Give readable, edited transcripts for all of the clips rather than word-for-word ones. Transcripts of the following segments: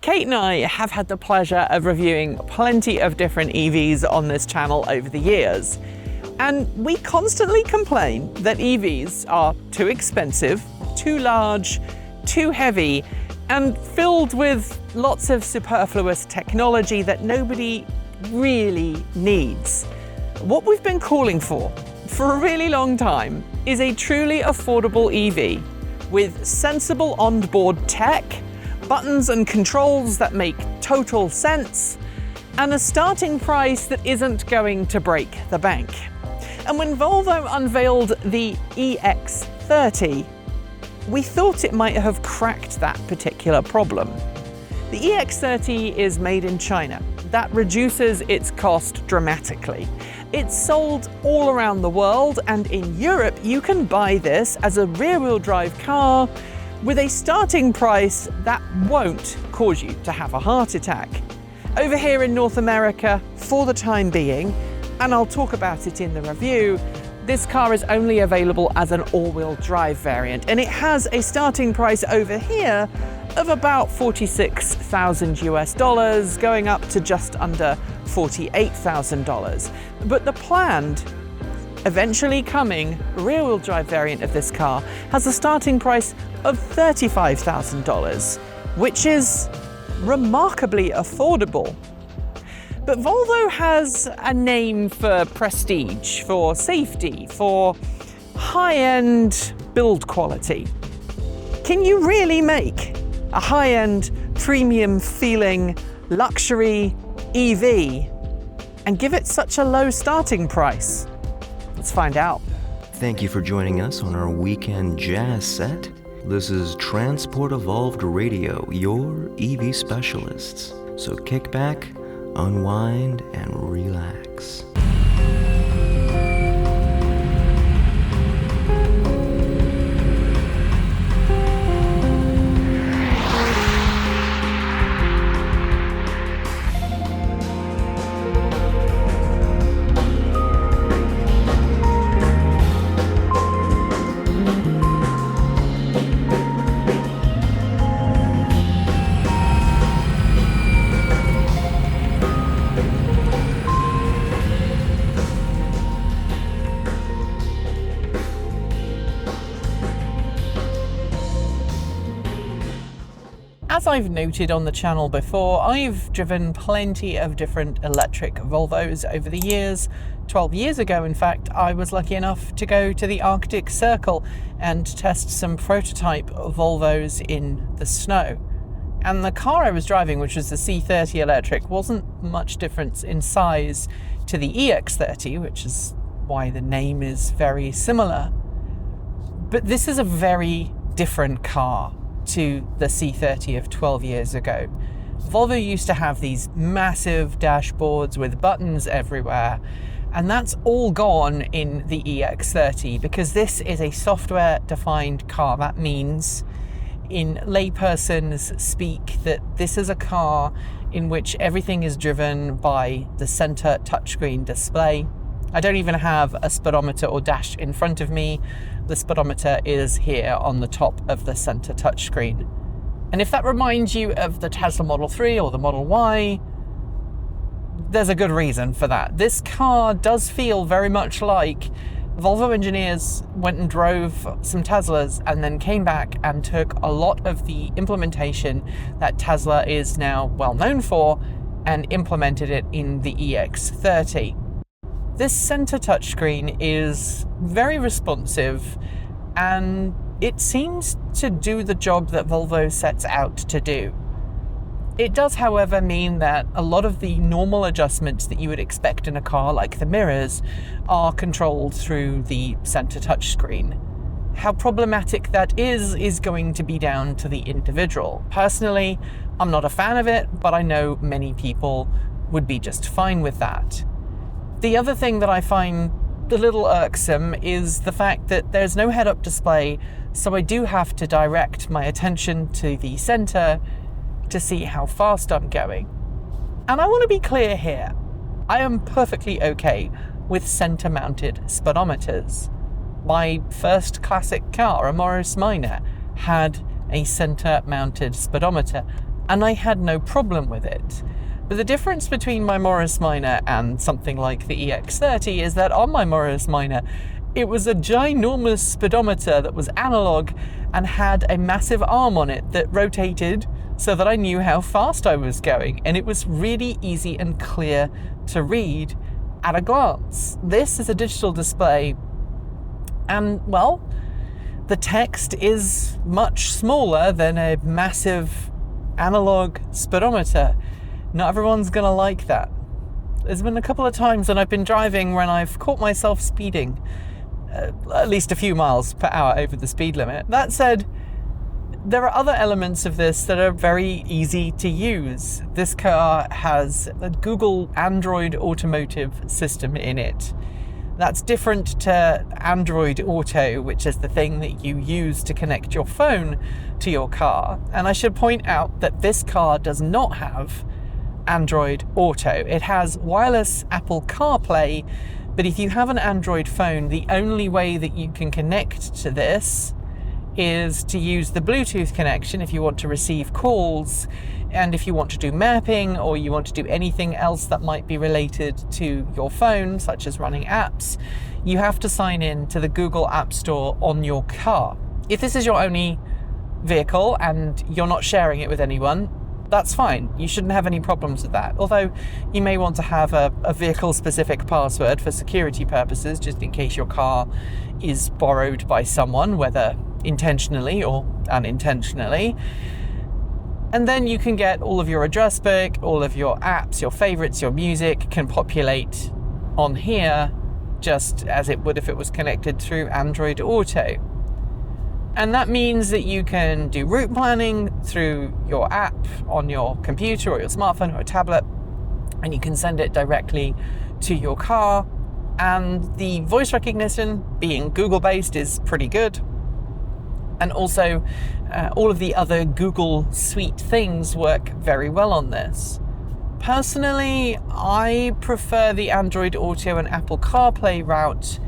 Kate and I have had the pleasure of reviewing plenty of different EVs on this channel over the years. And we constantly complain that EVs are too expensive, too large, too heavy, and filled with lots of superfluous technology that nobody really needs. What we've been calling for a really long time is a truly affordable EV with sensible onboard tech, buttons and controls that make total sense, and a starting price that isn't going to break the bank. And when Volvo unveiled the EX30, we thought it might have cracked that particular problem. The EX30 is made in China. That reduces its cost dramatically. It's sold all around the world, and in Europe you can buy this as a rear-wheel drive car with a starting price that won't cause you to have a heart attack. Over here in North America, for the time being, and I'll talk about it in the review, this car is only available as an all-wheel drive variant, and it has a starting price over here of about $46,000 US, going up to just under $48,000. But the planned, eventually coming rear-wheel drive variant of this car has a starting price of $35,000, which is remarkably affordable. But Volvo has a name for prestige, for safety, for high-end build quality. Can you really make a high-end, premium-feeling luxury EV and give it such a low starting price? Let's find out. Thank you for joining us on our weekend jazz set. This is Transport Evolved Radio, your EV specialists. So kick back, unwind, and relax. As I've noted on the channel before, I've driven plenty of different electric Volvos over the years. 12 years ago, in fact, I was lucky enough to go to the Arctic Circle and test some prototype Volvos in the snow. And the car I was driving, which was the C30 electric, wasn't much difference in size to the EX30, which is why the name is very similar. But this is a very different car to the C30 of 12 years ago. Volvo used to have these massive dashboards with buttons everywhere, and that's all gone in the EX30 because this is a software-defined car. That means, in layperson's speak, that this is a car in which everything is driven by the center touchscreen display. I don't even have a speedometer or dash in front of me. The speedometer is here on the top of the center touchscreen. And if that reminds you of the Tesla Model 3 or the Model Y, there's a good reason for that. This car does feel very much like Volvo engineers went and drove some Teslas and then came back and took a lot of the implementation that Tesla is now well known for and implemented it in the EX30. This center touchscreen is very responsive, and it seems to do the job that Volvo sets out to do. It does, however, mean that a lot of the normal adjustments that you would expect in a car, like the mirrors, are controlled through the center touchscreen. How problematic that is going to be down to the individual. Personally, I'm not a fan of it, but I know many people would be just fine with that. The other thing that I find a little irksome is the fact that there's no head-up display, so I do have to direct my attention to the center to see how fast I'm going. And I want to be clear here, I am perfectly okay with center-mounted speedometers. My first classic car, a Morris Minor, had a center-mounted speedometer. and I had no problem with it. But the difference between my Morris Minor and something like the EX30 is that on my Morris Minor, it was a ginormous speedometer that was analog and had a massive arm on it that rotated so that I knew how fast I was going, and it was really easy and clear to read at a glance. This is a digital display, and well, the text is much smaller than a massive analog speedometer. Not everyone's gonna like that. There's been a couple of times when I've been driving when I've caught myself speeding at least a few miles per hour over the speed limit. That said, there are other elements of this that are very easy to use. This car has a Google Android Automotive system in it. That's different to Android Auto, which is the thing that you use to connect your phone to your car. And I should point out that this car does not have Android Auto. It has wireless Apple CarPlay, but if you have an Android phone, the only way that you can connect to this is to use the Bluetooth connection if you want to receive calls, and if you want to do mapping or you want to do anything else that might be related to your phone, such as running apps, you have to sign in to the Google App Store on your car. If this is your only vehicle and you're not sharing it with anyone, that's fine. You shouldn't have any problems with that. Although you may want to have a vehicle-specific password for security purposes, just in case your car is borrowed by someone, whether intentionally or unintentionally. And then you can get all of your address book, all of your apps, your favorites, your music can populate on here just as it would if it was connected through Android Auto. And that means that you can do route planning through your app on your computer or your smartphone or a tablet, and you can send it directly to your car. And the voice recognition, being Google-based, is pretty good. And also, all of the other Google Suite things work very well on this. Personally, I prefer the Android Auto and Apple CarPlay route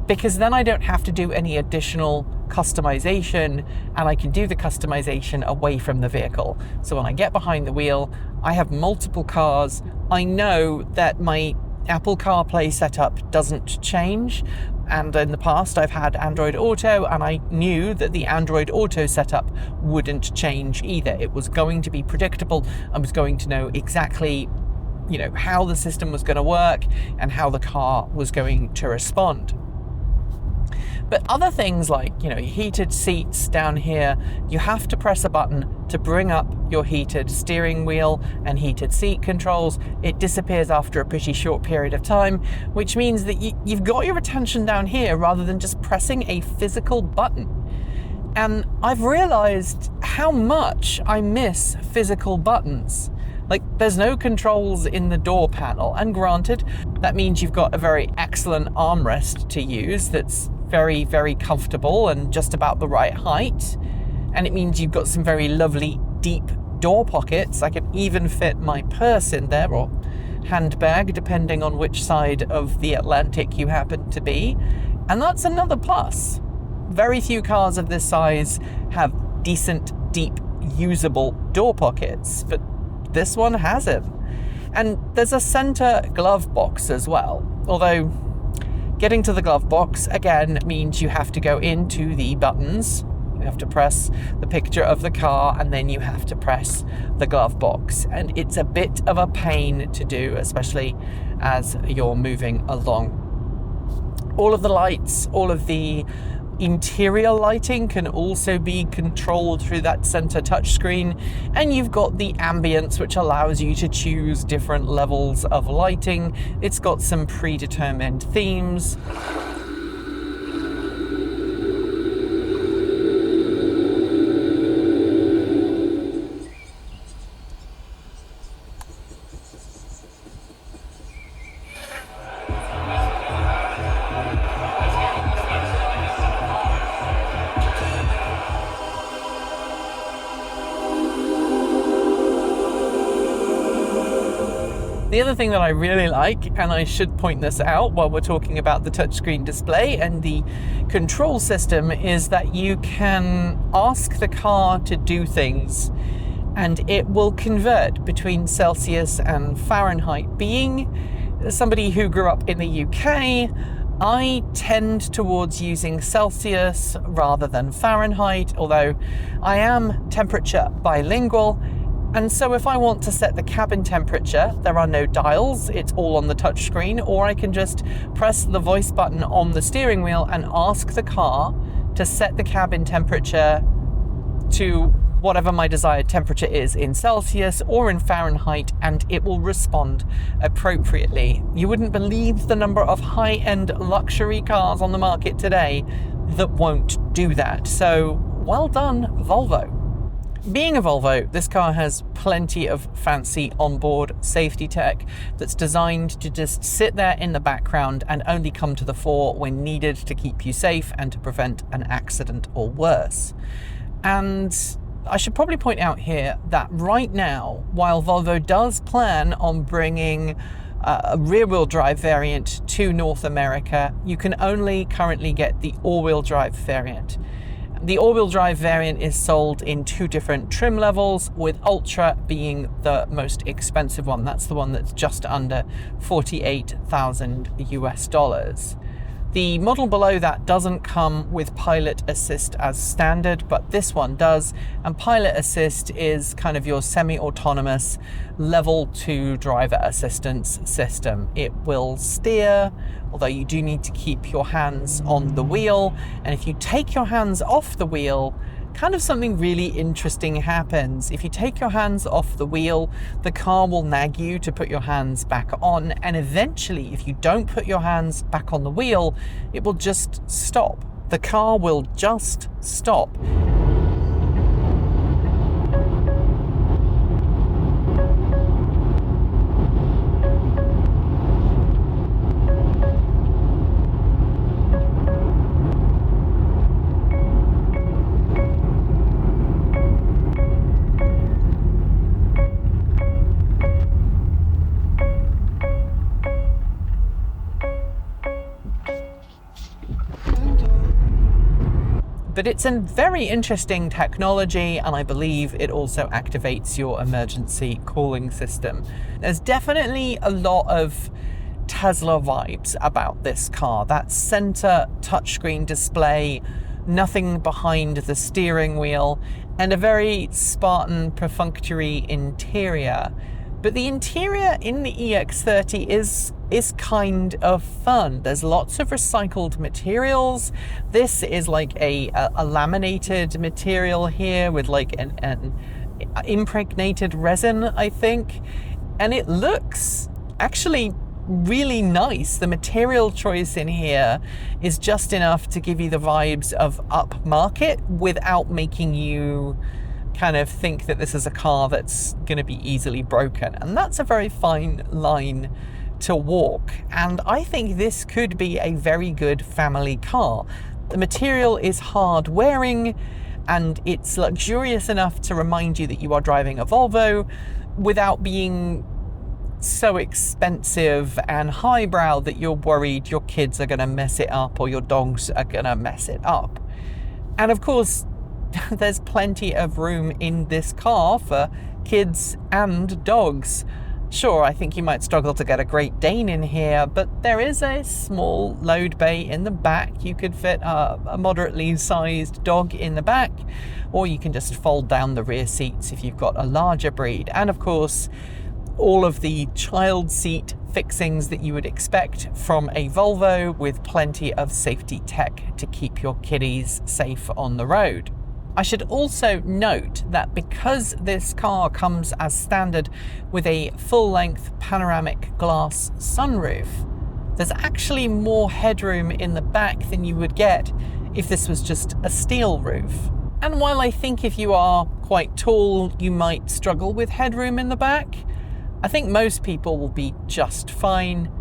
because then I don't have to do any additional customization, and I can do the customization away from the vehicle. So when I get behind the wheel, I have multiple cars. I know that my Apple CarPlay setup doesn't change, and in the past I've had Android Auto, and I knew that the Android Auto setup wouldn't change either. It was going to be predictable. I was going to know exactly, how the system was going to work and how the car was going to respond. But other things like, heated seats down here, you have to press a button to bring up your heated steering wheel and heated seat controls. It disappears after a pretty short period of time, which means that you've got your attention down here rather than just pressing a physical button. And I've realized how much I miss physical buttons. Like, there's no controls in the door panel, and granted, that means you've got a very excellent armrest to use that's very, very comfortable and just about the right height. And it means you've got some very lovely deep door pockets. I can even fit my purse in there, or handbag, depending on which side of the Atlantic you happen to be. And that's another plus. Very few cars of this size have decent, deep, usable door pockets, but this one has it. And there's a center glove box as well, although getting to the glove box again means you have to go into the buttons. You have to press the picture of the car, and then you have to press the glove box, and it's a bit of a pain to do, especially as you're moving along. All of the lights, all of the interior lighting can also be controlled through that center touchscreen, and you've got the ambience, which allows you to choose different levels of lighting. It's got some predetermined themes. The other thing that I really like, and I should point this out while we're talking about the touchscreen display and the control system, is that you can ask the car to do things, and it will convert between Celsius and Fahrenheit. Being somebody who grew up in the UK, I tend towards using Celsius rather than Fahrenheit, although I am temperature bilingual. And so if I want to set the cabin temperature, there are no dials, it's all on the touchscreen, or I can just press the voice button on the steering wheel and ask the car to set the cabin temperature to whatever my desired temperature is in Celsius or in Fahrenheit, and it will respond appropriately. You wouldn't believe the number of high-end luxury cars on the market today that won't do that. So well done, Volvo. Being a Volvo, this car has plenty of fancy onboard safety tech that's designed to just sit there in the background and only come to the fore when needed to keep you safe and to prevent an accident or worse. And I should probably point out here that right now, while Volvo does plan on bringing a rear-wheel drive variant to North America, you can only currently get the all-wheel drive variant. The all-wheel drive variant is sold in 2 different trim levels, with Ultra being the most expensive one. That's the one that's just under $48,000 US. The model below that doesn't come with Pilot Assist as standard, but this one does, and Pilot Assist is kind of your semi-autonomous level 2 driver assistance system. It will steer, although you do need to keep your hands on the wheel, and if you take your hands off the wheel, kind of something really interesting happens. If you take your hands off the wheel, the car will nag you to put your hands back on, and eventually, if you don't put your hands back on the wheel, it will just stop. The car will just stop. But it's a very interesting technology, and I believe it also activates your emergency cooling system. There's definitely a lot of Tesla vibes about this car. That center touchscreen display, nothing behind the steering wheel, and a very Spartan perfunctory interior. But the interior in the EX30 is kind of fun. There's lots of recycled materials. This is like a laminated material here with like an impregnated resin, I think. And it looks actually really nice. The material choice in here is just enough to give you the vibes of upmarket without making you kind of think that this is a car that's going to be easily broken. And that's a very fine line to walk. And I think this could be a very good family car. The material is hard wearing and it's luxurious enough to remind you that you are driving a Volvo without being so expensive and highbrow that you're worried your kids are going to mess it up or your dogs are going to mess it up. And of course, there's plenty of room in this car for kids and dogs. Sure, I think you might struggle to get a Great Dane in here, but there is a small load bay in the back. You could fit a moderately sized dog in the back, or you can just fold down the rear seats if you've got a larger breed. And of course, all of the child seat fixings that you would expect from a Volvo, with plenty of safety tech to keep your kiddies safe on the road. I should also note that because this car comes as standard with a full-length panoramic glass sunroof, there's actually more headroom in the back than you would get if this was just a steel roof. And while I think if you are quite tall, you might struggle with headroom in the back, I think most people will be just fine.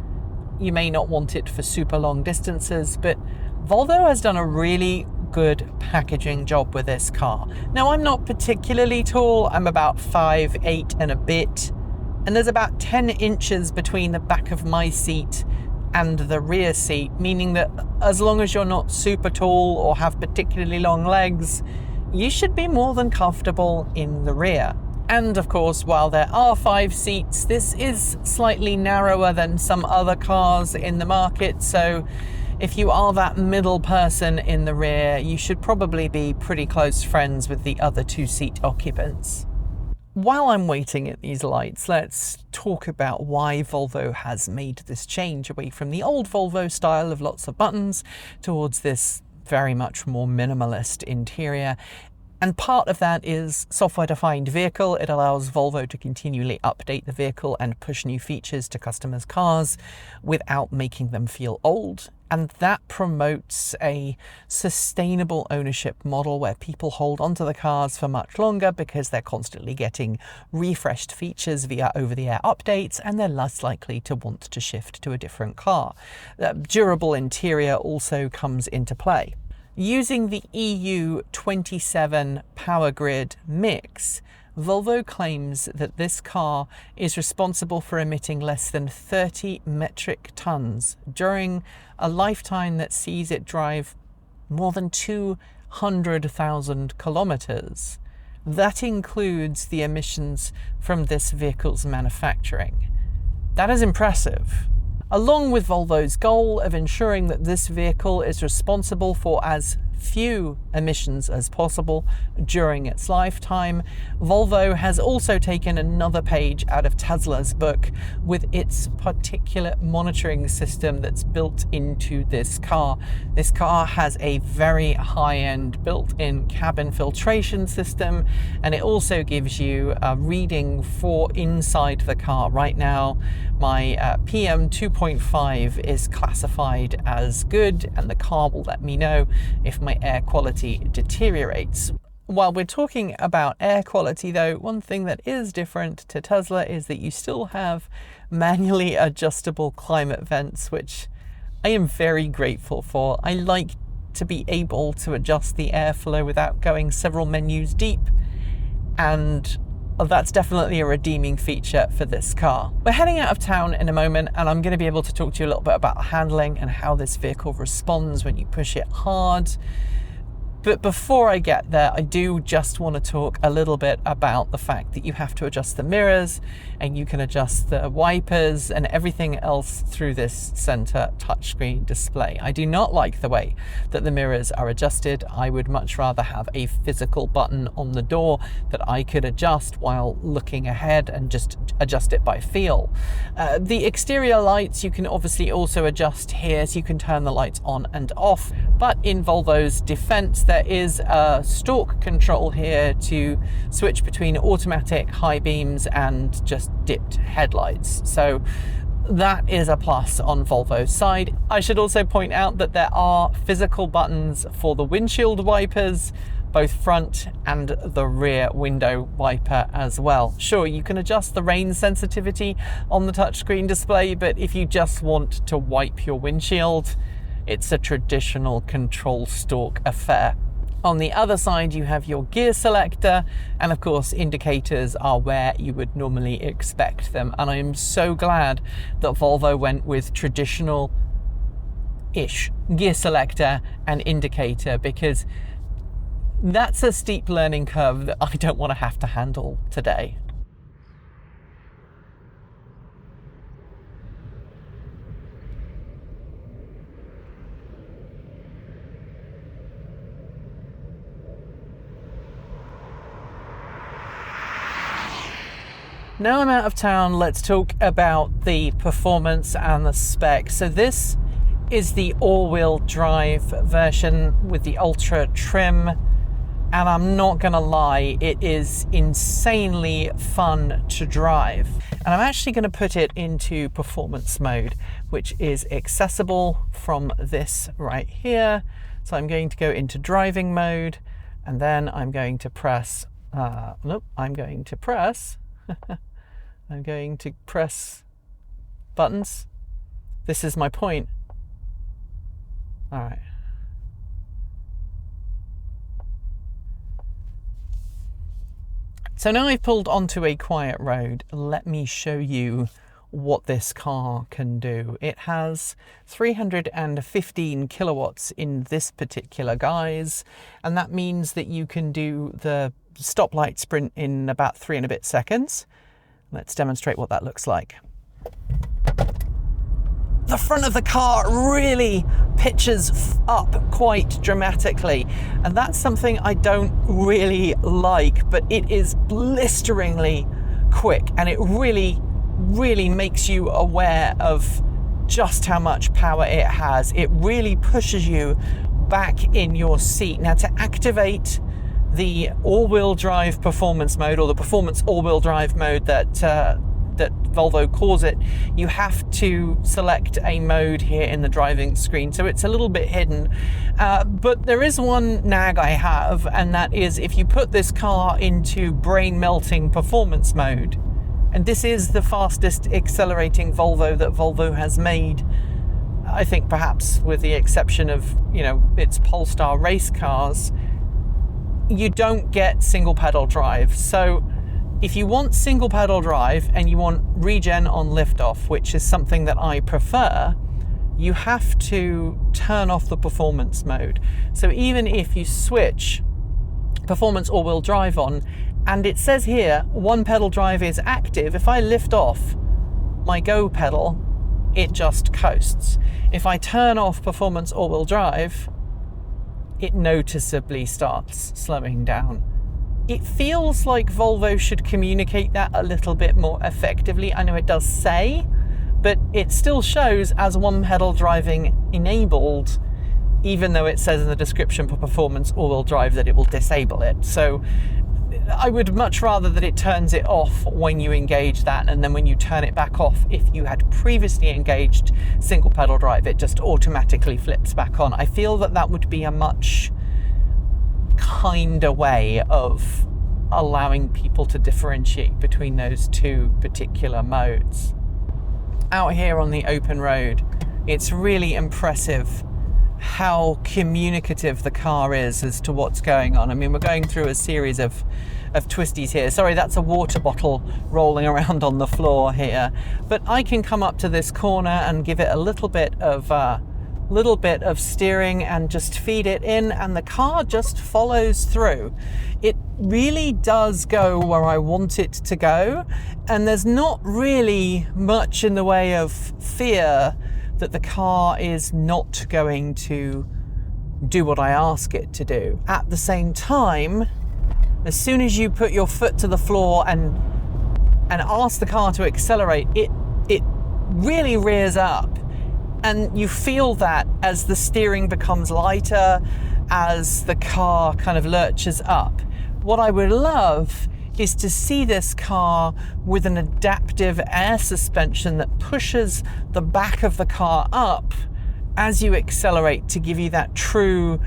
You may not want it for super long distances, but Volvo has done a really good packaging job with this car. Now, I'm not particularly tall. I'm about 5'8" and a bit, and there's about 10 inches between the back of my seat and the rear seat, meaning that as long as you're not super tall or have particularly long legs, you should be more than comfortable in the rear. And of course, while there are 5 seats, this is slightly narrower than some other cars in the market. So if you are that middle person in the rear, you should probably be pretty close friends with the other 2-seat occupants. While I'm waiting at these lights, let's talk about why Volvo has made this change away from the old Volvo style of lots of buttons towards this very much more minimalist interior. And part of that is software-defined vehicle. It allows Volvo to continually update the vehicle and push new features to customers' cars without making them feel old. And that promotes a sustainable ownership model where people hold onto the cars for much longer because they're constantly getting refreshed features via over-the-air updates, and they're less likely to want to shift to a different car. Durable interior also comes into play. Using the EU27 power grid mix, Volvo claims that this car is responsible for emitting less than 30 metric tons during a lifetime that sees it drive more than 200,000 kilometers. That includes the emissions from this vehicle's manufacturing. That is impressive. Along with Volvo's goal of ensuring that this vehicle is responsible for as few emissions as possible during its lifetime, Volvo has also taken another page out of Tesla's book with its particulate monitoring system that's built into this car. This car has a very high-end built-in cabin filtration system, and it also gives you a reading for inside the car. Right now, my PM 2.5 is classified as good, and the car will let me know if my air quality deteriorates. While we're talking about air quality though, one thing that is different to Tesla is that you still have manually adjustable climate vents, which I am very grateful for. I like to be able to adjust the airflow without going several menus deep, and that's definitely a redeeming feature for this car. We're heading out of town in a moment, and I'm going to be able to talk to you a little bit about handling and how this vehicle responds when you push it hard. But before I get there, I do just want to talk a little bit about the fact that you have to adjust the mirrors, and you can adjust the wipers and everything else through this center touchscreen display. I do not like the way that the mirrors are adjusted. I would much rather have a physical button on the door that I could adjust while looking ahead and just adjust it by feel. The exterior lights you can obviously also adjust here, so you can turn the lights on and off. But in Volvo's defense, there is a stalk control here to switch between automatic high beams and just dipped headlights. So that is a plus on Volvo's side. I should also point out that there are physical buttons for the windshield wipers, both front and the rear window wiper as well. Sure, you can adjust the rain sensitivity on the touchscreen display, but if you just want to wipe your windshield, it's a traditional control stalk affair. On the other side, you have your gear selector, and of course indicators are where you would normally expect them. And I am so glad that Volvo went with traditional-ish gear selector and indicator, because that's a steep learning curve that I don't want to have to handle today. Now I'm out of town, let's talk about the performance and the spec. So this is the all-wheel drive version with the Ultra trim, and I'm not gonna lie, it is insanely fun to drive. And I'm actually gonna put it into performance mode, which is accessible from this right here. So I'm going to go into driving mode, and then I'm going to press, I'm going to press buttons. This is my point. All right. So now I've pulled onto a quiet road. Let me show you what this car can do. It has 315 kilowatts in this particular guise, and that means that you can do the stoplight sprint in about 3 and a bit seconds. Let's demonstrate what that looks like. The front of the car really pitches up quite dramatically, and that's something I don't really like, but it is blisteringly quick, and it really makes you aware of just how much power it has. It really pushes you back in your seat. Now, to activate the all-wheel drive performance mode, or the performance all-wheel drive mode that Volvo calls it, you have to select a mode here in the driving screen, so it's a little bit hidden. But there is one nag I have, and that is if you put this car into brain-melting performance mode, and this is the fastest accelerating Volvo that Volvo has made, I think, perhaps with the exception of, its Polestar race cars, you don't get single pedal drive. So if you want single pedal drive and you want regen on liftoff, which is something that I prefer, you have to turn off the performance mode. So even if you switch performance all-wheel drive on, and it says here one pedal drive is active, if I lift off my go pedal, it just coasts. If I turn off performance all-wheel drive, it noticeably starts slowing down. It feels like Volvo should communicate that a little bit more effectively. I know it does say, but it still shows as one pedal driving enabled, even though it says in the description for performance all-wheel drive that it will disable it. So I would much rather that it turns it off when you engage that, and then when you turn it back off, if you had previously engaged single pedal drive, it just automatically flips back on. I feel that that would be a much kinder way of allowing people to differentiate between those two particular modes. Out here on the open road, it's really impressive how communicative the car is as to what's going on. I mean, we're going through a series of twisties here. Sorry, that's a water bottle rolling around on the floor here. But I can come up to this corner and give it a little bit of steering and just feed it in, and the car just follows through. It really does go where I want it to go, and there's not really much in the way of fear that the car is not going to do what I ask it to do. At the same time, as soon as you put your foot to the floor and ask the car to accelerate, it really rears up. And you feel that as the steering becomes lighter, as the car kind of lurches up. What I would love is to see this car with an adaptive air suspension that pushes the back of the car up as you accelerate to give you that true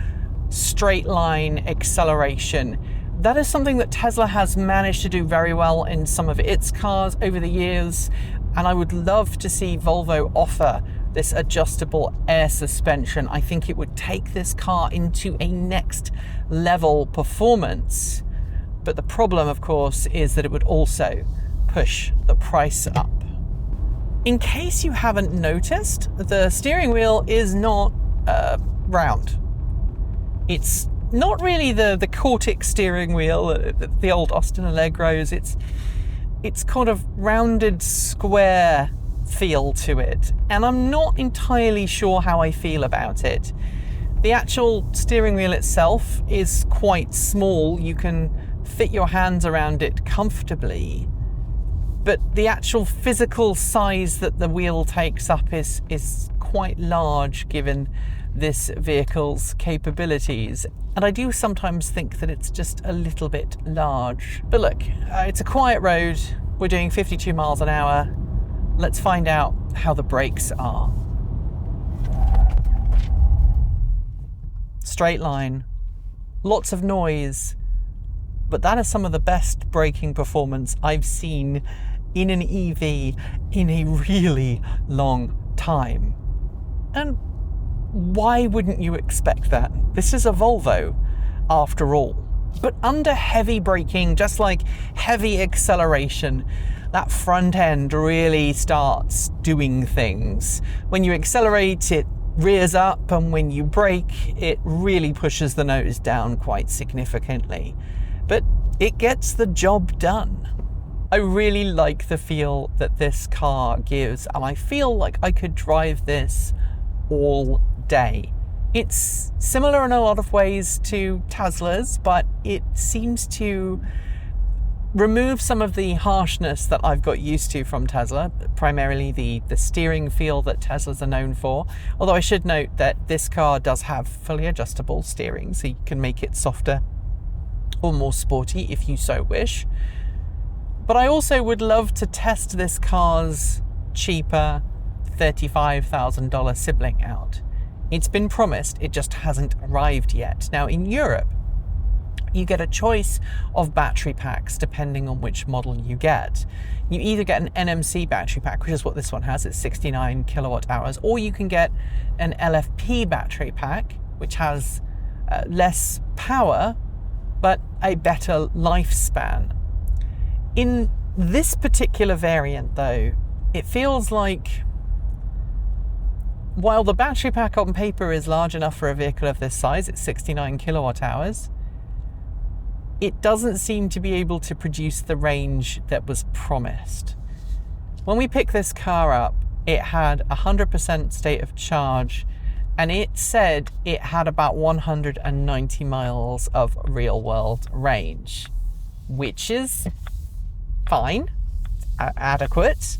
straight line acceleration. That is something that Tesla has managed to do very well in some of its cars over the years, and I would love to see Volvo offer this adjustable air suspension. I think it would take this car into a next level performance. But the problem, of course, is that it would also push the price up. In case you haven't noticed, the steering wheel is not round. It's not really the Cortex steering wheel, the old Austin Allegros. It's kind of rounded square feel to it, and I'm not entirely sure how I feel about it. The actual steering wheel itself is quite small. You can fit your hands around it comfortably, but the actual physical size that the wheel takes up is quite large given this vehicle's capabilities, and I do sometimes think that it's just a little bit large. But look, it's a quiet road, we're doing 52 miles an hour. Let's find out how the brakes are. Straight line, lots of noise, but that is some of the best braking performance I've seen in an EV in a really long time. And why wouldn't you expect that? This is a Volvo, after all. But under heavy braking, just like heavy acceleration, that front end really starts doing things. When you accelerate, it rears up, and when you brake, it really pushes the nose down quite significantly. But it gets the job done. I really like the feel that this car gives, and I feel like I could drive this all day. It's similar in a lot of ways to Tesla's, but it seems to remove some of the harshness that I've got used to from Tesla, primarily the steering feel that Teslas are known for. Although I should note that this car does have fully adjustable steering, so you can make it softer or more sporty if you so wish. But I also would love to test this car's cheaper $35,000 sibling out. It's been promised, it just hasn't arrived yet. Now in Europe, you get a choice of battery packs depending on which model you get. You either get an NMC battery pack, which is what this one has, it's 69 kilowatt hours, or you can get an LFP battery pack, which has less power, but a better lifespan. In this particular variant though, it feels like, while the battery pack on paper is large enough for a vehicle of this size, it's 69 kilowatt hours, it doesn't seem to be able to produce the range that was promised. When we picked this car up, it had 100% state of charge, and it said it had about 190 miles of real-world range, which is fine, adequate.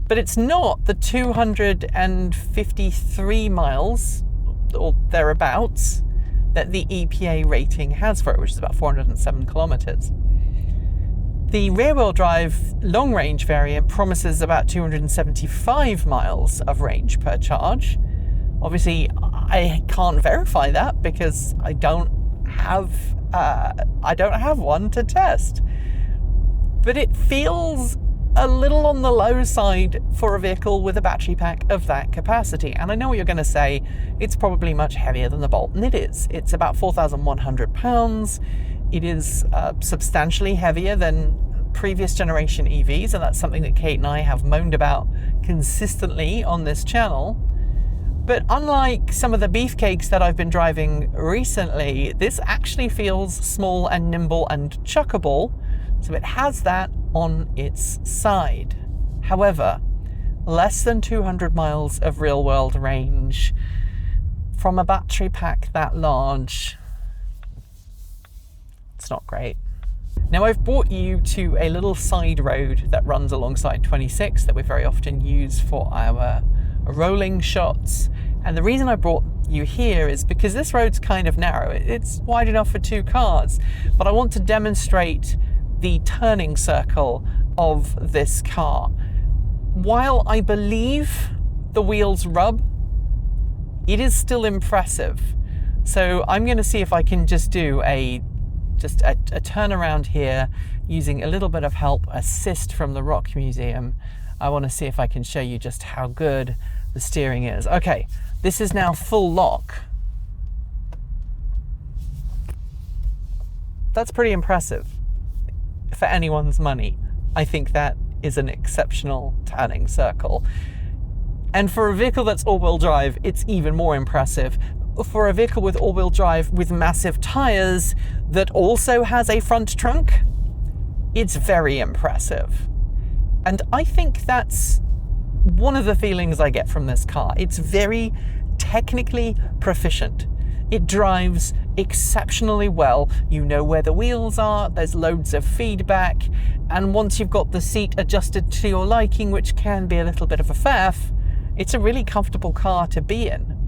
But it's not the 253 miles or thereabouts that the EPA rating has for it, which is about 407 kilometers. The rear-wheel drive long-range variant promises about 275 miles of range per charge. Obviously, I can't verify that because I don't have one to test. But it feels a little on the low side for a vehicle with a battery pack of that capacity. And I know what you're going to say, it's probably much heavier than the Bolt, and it is. It's about 4,100 pounds. It is substantially heavier than previous generation EVs, and that's something that Kate and I have moaned about consistently on this channel. But unlike some of the beefcakes that I've been driving recently, this actually feels small and nimble and chuckable, so it has that on its side. However, less than 200 miles of real-world range from a battery pack that large, it's not great. Now I've brought you to a little side road that runs alongside 26 that we very often use for our rolling shots, and the reason I brought you here is because this road's kind of narrow. It's wide enough for two cars, but I want to demonstrate the turning circle of this car. While I believe the wheels rub, it is still impressive. So I'm going to see if I can just do a turnaround here using a little bit of help, assist from the Rock Museum. I want to see if I can show you just how good the steering is. Okay, this is now full lock. That's pretty impressive for anyone's money. I think that is an exceptional turning circle. And for a vehicle that's all-wheel drive, it's even more impressive. For a vehicle with all-wheel drive with massive tires that also has a front trunk, it's very impressive. And I think that's one of the feelings I get from this car. It's very technically proficient. It drives exceptionally well. You know where the wheels are, there's loads of feedback, and once you've got the seat adjusted to your liking, which can be a little bit of a faff, it's a really comfortable car to be in.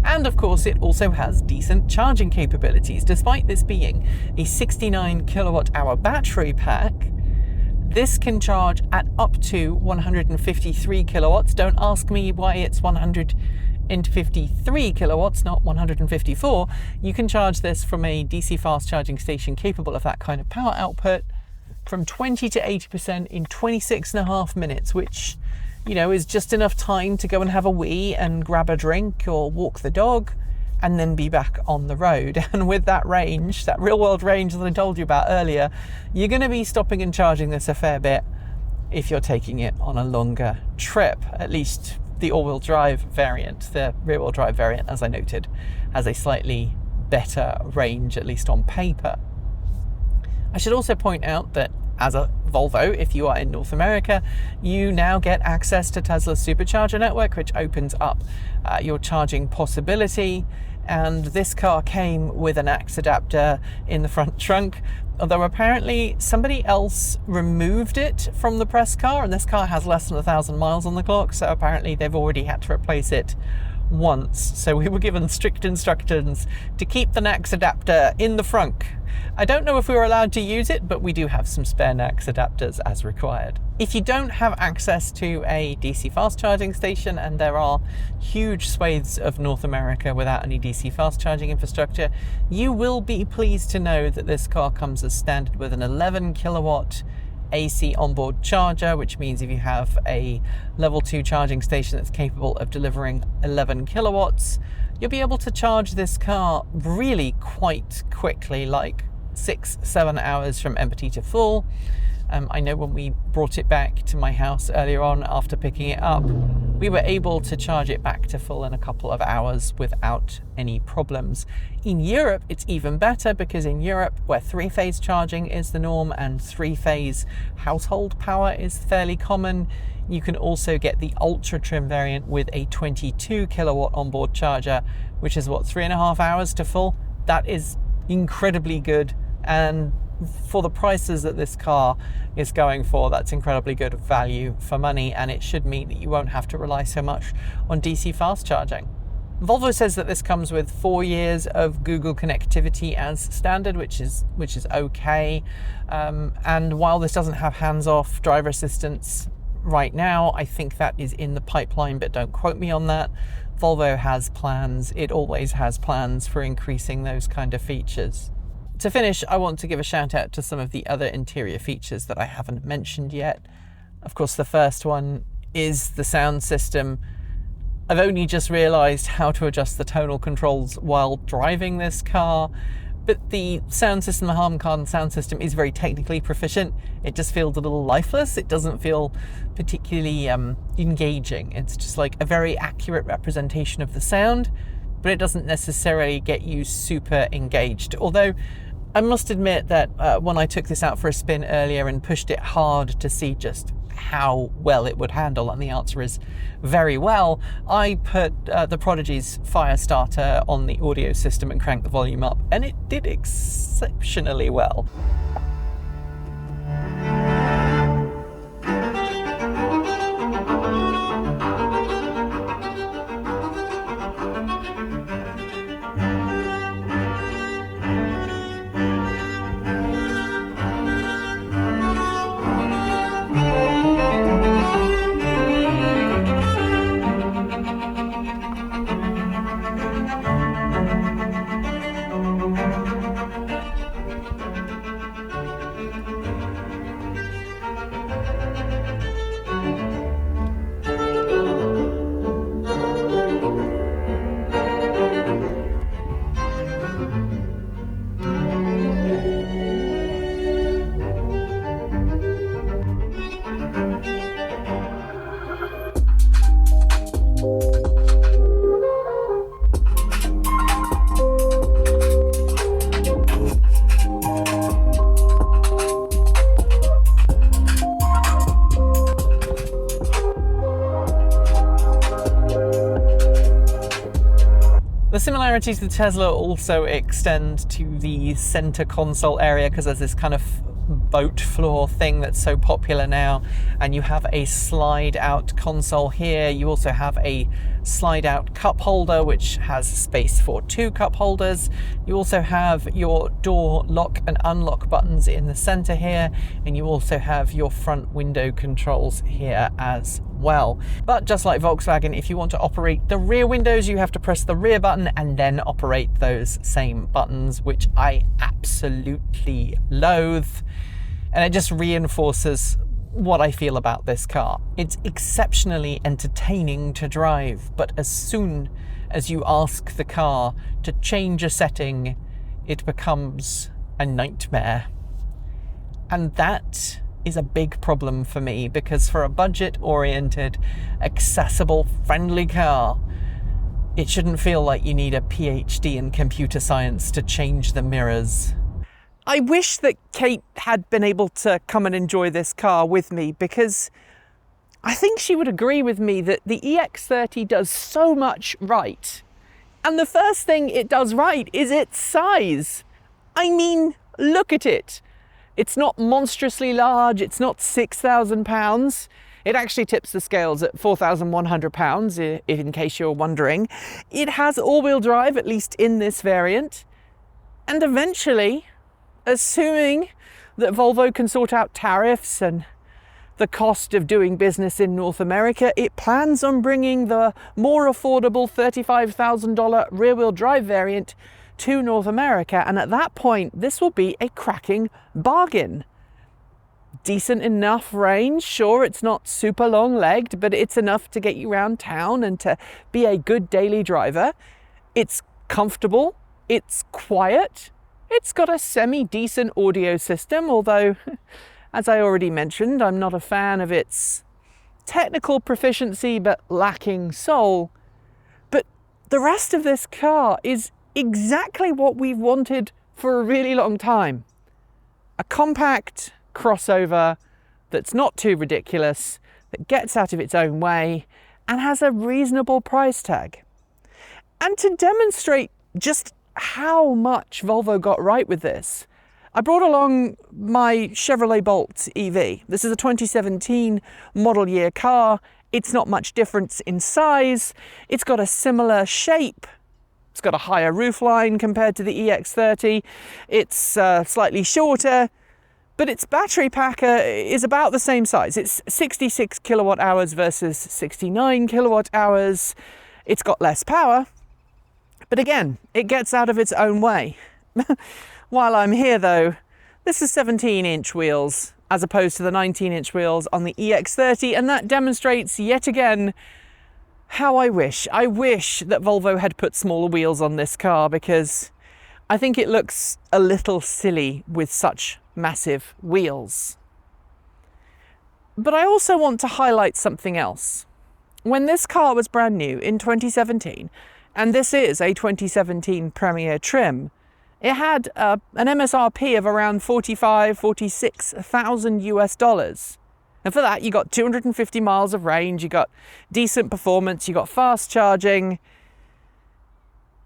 And of course, it also has decent charging capabilities. Despite this being a 69 kilowatt hour battery pack, this can charge at up to 153 kilowatts. Don't ask me why it's 153 kilowatts, not 154. You can charge this from a DC fast charging station capable of that kind of power output from 20 to 80% in 26.5 minutes, which, you know, is just enough time to go and have a wee and grab a drink or walk the dog and then be back on the road. And with that range, that real world range that I told you about earlier, you're going to be stopping and charging this a fair bit if you're taking it on a longer trip. At least the all-wheel drive variant. The rear-wheel drive variant, as I noted, has a slightly better range, at least on paper. I should also point out that as a Volvo, if you are in North America, you now get access to Tesla's supercharger network, which opens up your charging possibility. And this car came with an AX adapter in the front trunk, although apparently somebody else removed it from the press car, and this car has less than 1,000 miles on the clock, so apparently they've already had to replace it once. So we were given strict instructions to keep the NAX adapter in the frunk. I don't know if we were allowed to use it, but we do have some spare NAX adapters as required. If you don't have access to a DC fast charging station, and there are huge swathes of North America without any DC fast charging infrastructure, you will be pleased to know that this car comes as standard with an 11 kilowatt AC onboard charger, which means if you have a level 2 charging station that's capable of delivering 11 kilowatts, you'll be able to charge this car really quite quickly, like 6-7 hours from empty to full. I know when we brought it back to my house earlier on after picking it up, we were able to charge it back to full in a couple of hours without any problems. In Europe, it's even better, because in Europe, where 3-phase charging is the norm and 3-phase household power is fairly common, you can also get the ultra trim variant with a 22 kilowatt onboard charger, which is what, 3.5 hours to full. That is incredibly good, and for the prices that this car is going for, that's incredibly good value for money, and it should mean that you won't have to rely so much on DC fast charging. Volvo says that this comes with 4 years of Google connectivity as standard, which is okay. And while this doesn't have hands-off driver assistance right now, I think that is in the pipeline, but don't quote me on that. Volvo has plans, it always has plans for increasing those kind of features. To finish, I want to give a shout out to some of the other interior features that I haven't mentioned yet. Of course, the first one is the sound system. I've only just realised how to adjust the tonal controls while driving this car, but the sound system, the Harman sound system, is very technically proficient. It just feels a little lifeless. It doesn't feel particularly engaging. It's just like a very accurate representation of the sound, but it doesn't necessarily get you super engaged. Although I must admit that when I took this out for a spin earlier and pushed it hard to see just how well it would handle, and the answer is very well, I put the Prodigy's fire starter on the audio system and cranked the volume up, and it did exceptionally well. The similarities to Tesla also extend to the center console area, because there's this kind of boat floor thing that's so popular now, and you have a slide out console here. You also have a slide out cup holder which has space for 2 cup holders. You also have your door lock and unlock buttons in the center here, and you also have your front window controls here as well. But just like Volkswagen, if you want to operate the rear windows, you have to press the rear button and then operate those same buttons, which I absolutely loathe. And it just reinforces what I feel about this car. It's exceptionally entertaining to drive, but as soon as you ask the car to change a setting, it becomes a nightmare. And that is a big problem for me, because for a budget-oriented, accessible, friendly car, it shouldn't feel like you need a PhD in computer science to change the mirrors. I wish that Kate had been able to come and enjoy this car with me, because I think she would agree with me that the EX30 does so much right. And the first thing it does right is its size. I mean, look at it. It's not monstrously large, it's not 6,000 pounds. It actually tips the scales at 4,100 pounds, in case you're wondering. It has all-wheel drive, at least in this variant. And eventually, assuming that Volvo can sort out tariffs and the cost of doing business in North America, it plans on bringing the more affordable $35,000 rear-wheel drive variant to North America, and at that point this will be a cracking bargain. Decent enough range, sure, it's not super long-legged, but it's enough to get you around town and to be a good daily driver. It's comfortable, it's quiet, it's got a semi-decent audio system, although as I already mentioned, I'm not a fan of its technical proficiency but lacking soul. But the rest of this car is exactly what we've wanted for a really long time. A compact crossover that's not too ridiculous, that gets out of its own way, and has a reasonable price tag. And to demonstrate just how much Volvo got right with this, I brought along my Chevrolet Bolt EV. This is a 2017 model year car. It's not much difference in size. It's got a similar shape. It's got a higher roofline compared to the EX30. It's slightly shorter, but its battery pack is about the same size. It's 66 kilowatt hours versus 69 kilowatt hours. It's got less power, but again, it gets out of its own way. While I'm here though, this is 17-inch wheels as opposed to the 19-inch wheels on the EX30, and that demonstrates yet again how I wish that Volvo had put smaller wheels on this car, because I think it looks a little silly with such massive wheels. But I also want to highlight something else. When this car was brand new in 2017, and this is a 2017 Premier trim, it had an MSRP of around 46,000 US dollars. And for that, you got 250 miles of range, you got decent performance, you got fast charging,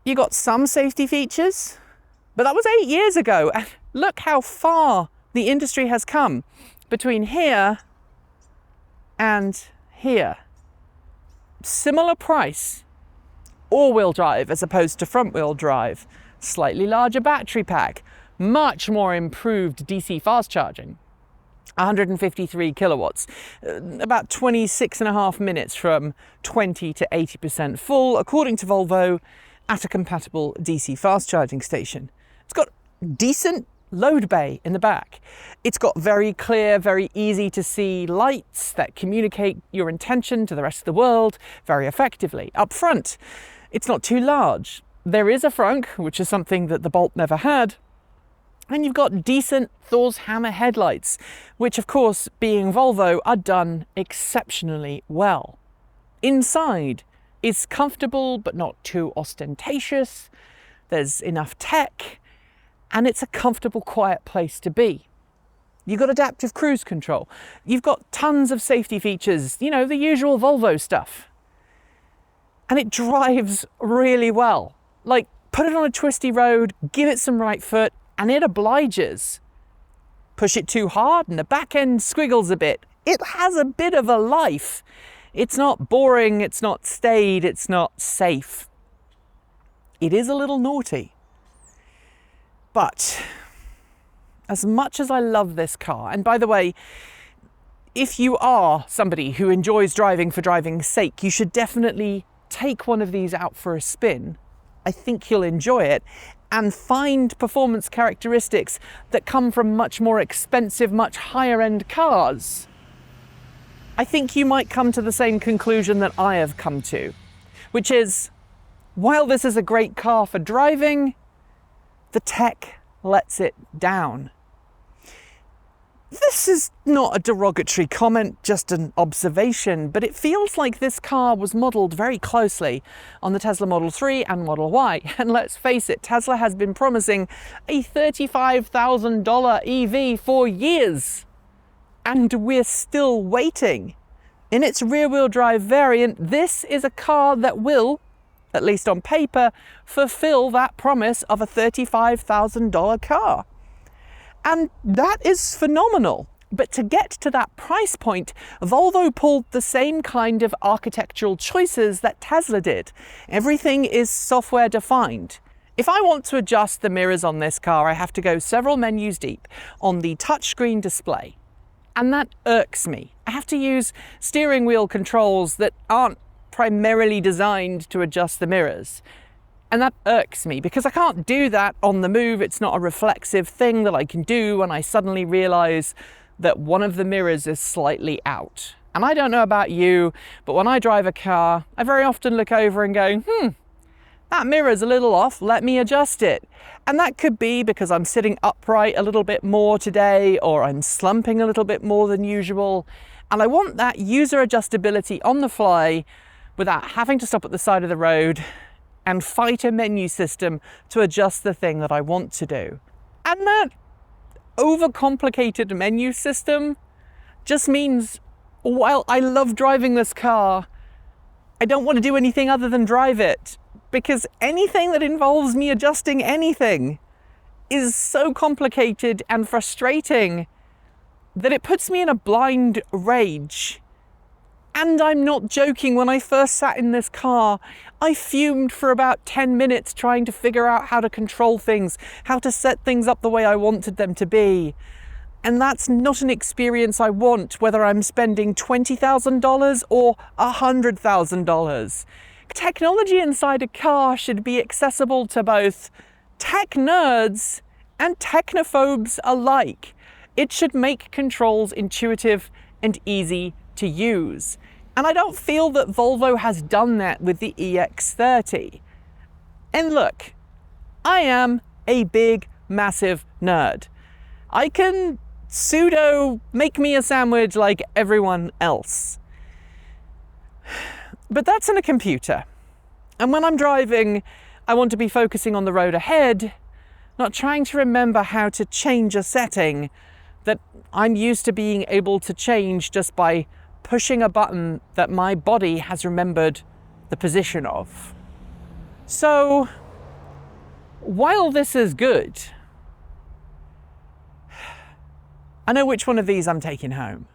you got some safety features, but that was 8 years ago. And look how far the industry has come between here and here. Similar price, all-wheel drive as opposed to front-wheel drive, slightly larger battery pack, much more improved DC fast charging, 153 kilowatts, about 26.5 minutes from 20 to 80% full, according to Volvo, at a compatible DC fast charging station. It's got decent load bay in the back. It's got very clear, very easy to see lights that communicate your intention to the rest of the world very effectively. Up front, it's not too large. There is a frunk, which is something that the Bolt never had, and you've got decent Thor's hammer headlights, which of course, being Volvo, are done exceptionally well. Inside is comfortable but not too ostentatious. There's enough tech, and it's a comfortable, quiet place to be. You've got adaptive cruise control. You've got tons of safety features, you know, the usual Volvo stuff. And it drives really well. Like, put it on a twisty road, give it some right foot, and it obliges. Push it too hard and the back end squiggles a bit. It has a bit of a life. It's not boring, it's not staid, it's not safe. It is a little naughty. But as much as I love this car, and by the way, if you are somebody who enjoys driving for driving's sake, you should definitely take one of these out for a spin. I think you'll enjoy it and find performance characteristics that come from much more expensive, much higher end cars. I think you might come to the same conclusion that I have come to, which is, while this is a great car for driving, the tech lets it down. This is not a derogatory comment, just an observation, but it feels like this car was modelled very closely on the Tesla Model 3 and Model Y. And let's face it, Tesla has been promising a $35,000 EV for years. And we're still waiting. In its rear-wheel drive variant, this is a car that will, at least on paper, fulfill that promise of a $35,000 car. And that is phenomenal. But to get to that price point, Volvo pulled the same kind of architectural choices that Tesla did. Everything is software defined. If I want to adjust the mirrors on this car, I have to go several menus deep on the touchscreen display. And that irks me. I have to use steering wheel controls that aren't primarily designed to adjust the mirrors. And that irks me because I can't do that on the move. It's not a reflexive thing that I can do when I suddenly realize that one of the mirrors is slightly out. And I don't know about you, but when I drive a car, I very often look over and go, that mirror's a little off, let me adjust it. And that could be because I'm sitting upright a little bit more today, or I'm slumping a little bit more than usual. And I want that user adjustability on the fly without having to stop at the side of the road and fight a menu system to adjust the thing that I want to do. And that overcomplicated menu system just means, while I love driving this car, I don't want to do anything other than drive it, because anything that involves me adjusting anything is so complicated and frustrating that it puts me in a blind rage. And I'm not joking, when I first sat in this car, I fumed for about 10 minutes trying to figure out how to control things, how to set things up the way I wanted them to be. And that's not an experience I want, whether I'm spending $20,000 or $100,000. Technology inside a car should be accessible to both tech nerds and technophobes alike. It should make controls intuitive and easy to use. And I don't feel that Volvo has done that with the EX30. And look, I am a big, massive nerd. I can pseudo make me a sandwich like everyone else. But that's in a computer. And when I'm driving, I want to be focusing on the road ahead, not trying to remember how to change a setting that I'm used to being able to change just by pushing a button that my body has remembered the position of. So, while this is good, I know which one of these I'm taking home.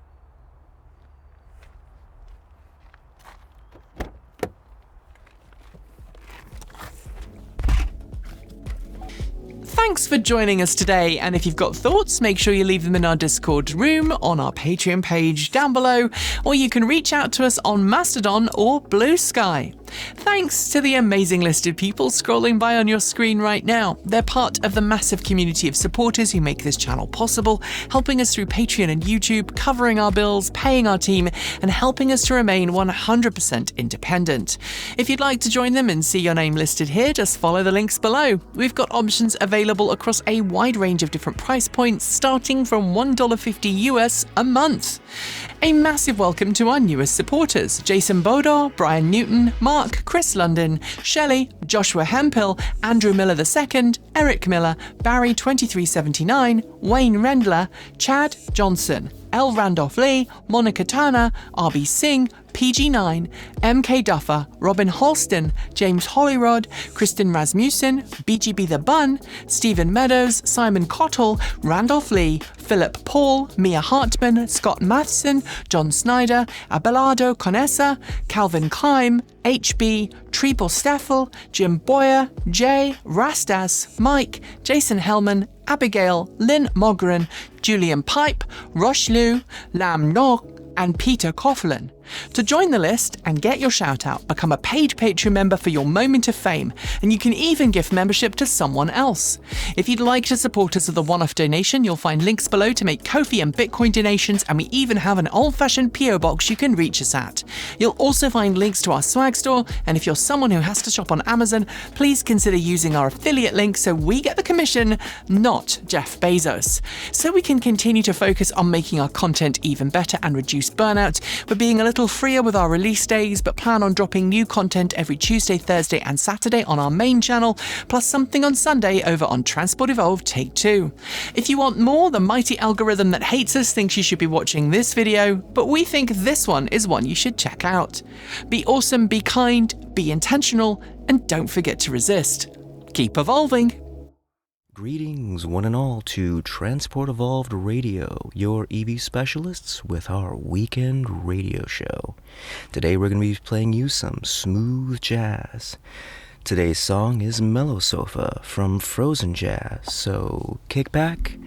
Thanks for joining us today, and if you've got thoughts, make sure you leave them in our Discord room, on our Patreon page down below, or you can reach out to us on Mastodon or Blue Sky. Thanks to the amazing list of people scrolling by on your screen right now. They're part of the massive community of supporters who make this channel possible, helping us through Patreon and YouTube, covering our bills, paying our team, and helping us to remain 100% independent. If you'd like to join them and see your name listed here, just follow the links below. We've got options available across a wide range of different price points, starting from $1.50 US a month. A massive welcome to our newest supporters: Jason Bodor, Brian Newton, Mark, Chris London, Shelley, Joshua Hemphill, Andrew Miller II, Eric Miller, Barry 2379, Wayne Rendler, Chad Johnson, L. Randolph Lee, Monica Turner, RB Singh, PG9, MK Duffer, Robin Holston, James Hollyrod, Kristen Rasmussen, BGB The Bun, Stephen Meadows, Simon Cottle, Randolph Lee, Philip Paul, Mia Hartman, Scott Matheson, John Snyder, Abelardo Conessa, Calvin Kime, HB, Triple Steffel, Jim Boyer, Jay, Rastas, Mike, Jason Hellman, Abigail, Lynn Mogren, Julian Pipe, Roche Liu, Lam Nok, and Peter Coughlin. To join the list and get your shout out, become a paid Patreon member for your moment of fame, and you can even gift membership to someone else. If you'd like to support us with a one-off donation, you'll find links below to make Ko-fi and Bitcoin donations, and we even have an old-fashioned PO box you can reach us at. You'll also find links to our swag store, and if you're someone who has to shop on Amazon, please consider using our affiliate link so we get the commission, not Jeff Bezos. So we can continue to focus on making our content even better and reduce burnout, we're being a little freer with our release days, but plan on dropping new content every Tuesday, Thursday and Saturday on our main channel, plus something on Sunday over on Transport Evolved Take 2. If you want more, the mighty algorithm that hates us thinks you should be watching this video, but we think this one is one you should check out. Be awesome, be kind, be intentional, and don't forget to resist. Keep evolving! Greetings, one and all, to Transport Evolved Radio, your EV specialists with our weekend radio show. Today we're going to be playing you some smooth jazz. Today's song is Mellow Sofa from Frozen Jazz, so kick back,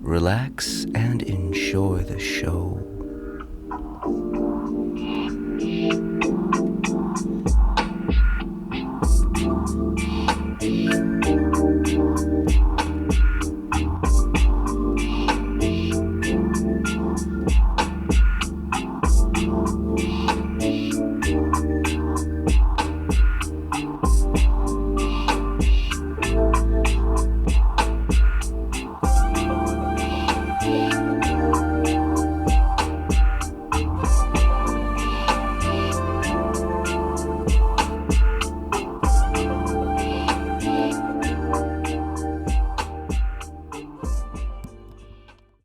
relax, and enjoy the show.